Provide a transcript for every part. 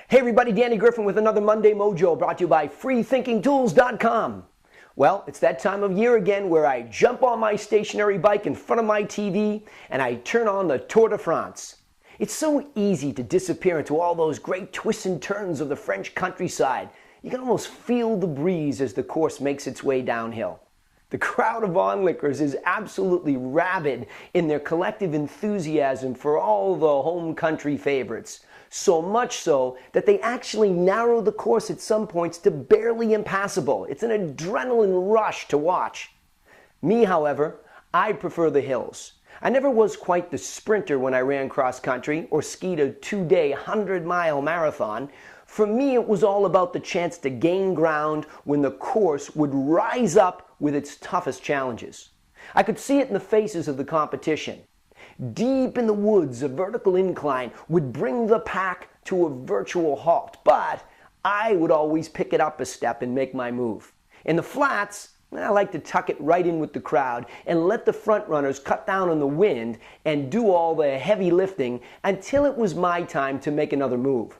Hey everybody, Danny Griffin with another Monday Mojo brought to you by freethinkingtools.com. Well, it's that time of year again where I jump on my stationary bike in front of my TV and I turn on the Tour de France. It's so easy to disappear into all those great twists and turns of the French countryside. You can almost feel the breeze as the course makes its way downhill. The crowd of onlookers is absolutely rabid in their collective enthusiasm for all the home country favorites. So much so that they actually narrow the course at some points to barely impassable. It's an adrenaline rush to watch. Me, however, I prefer the hills. I never was quite the sprinter when I ran cross country or skied a 2-day 100-mile marathon. For me, it was all about the chance to gain ground when the course would rise up with its toughest challenges. I could see it in the faces of the competition. Deep in the woods, a vertical incline would bring the pack to a virtual halt, but I would always pick it up a step and make my move. In the flats, I like to tuck it right in with the crowd and let the front runners cut down on the wind and do all the heavy lifting until it was my time to make another move.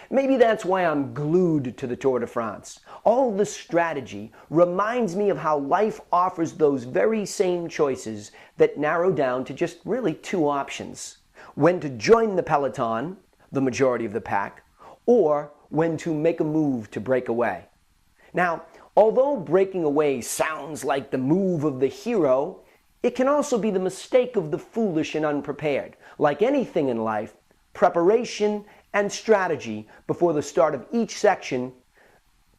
Maybe that's why I'm glued to the Tour de France. All the strategy reminds me of how life offers those very same choices that narrow down to just really two options. When to join the Peloton, the majority of the pack, or when to make a move to break away. Now, although breaking away sounds like the move of the hero, it can also be the mistake of the foolish and unprepared. Like anything in life, preparation and strategy before the start of each section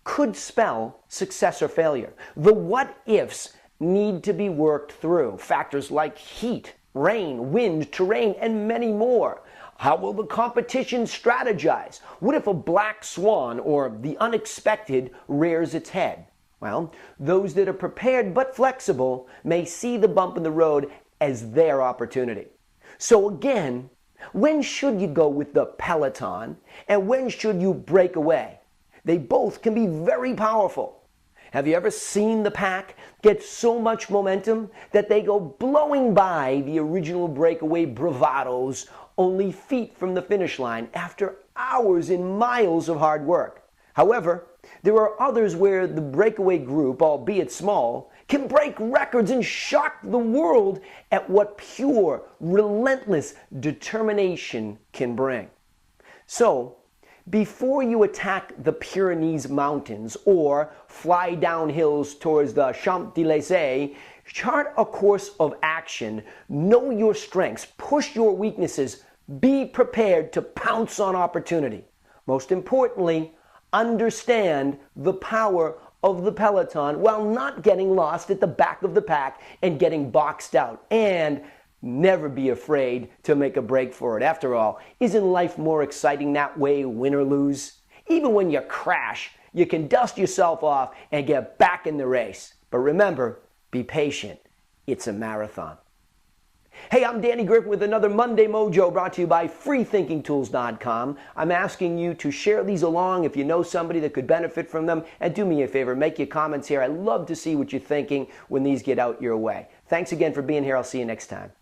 could spell success or failure. The what-ifs need to be worked through. Factors like heat, rain, wind, terrain, and many more. How will the competition strategize? What if a black swan or the unexpected rears its head? Well, those that are prepared but flexible may see the bump in the road as their opportunity. So again, when should you go with the Peloton and when should you break away? They both can be very powerful. Have you ever seen the pack get so much momentum that they go blowing by the original breakaway bravados only feet from the finish line after hours and miles of hard work? However, there are others where the breakaway group, albeit small, can break records and shock the world at what pure, relentless determination can bring. So, before you attack the Pyrenees Mountains or fly down hills towards the Champs-Élysées, chart a course of action, know your strengths, push your weaknesses, be prepared to pounce on opportunity. Most importantly, understand the power of the Peloton while not getting lost at the back of the pack and getting boxed out. And never be afraid to make a break for it. After all, isn't life more exciting that way, win or lose? Even when you crash, you can dust yourself off and get back in the race. But remember, be patient. It's a marathon. Hey, I'm Danny Griffin with another Monday Mojo brought to you by freethinkingtools.com. I'm asking you to share these along if you know somebody that could benefit from them. And do me a favor, make your comments here. I love to see what you're thinking when these get out your way. Thanks again for being here. I'll see you next time.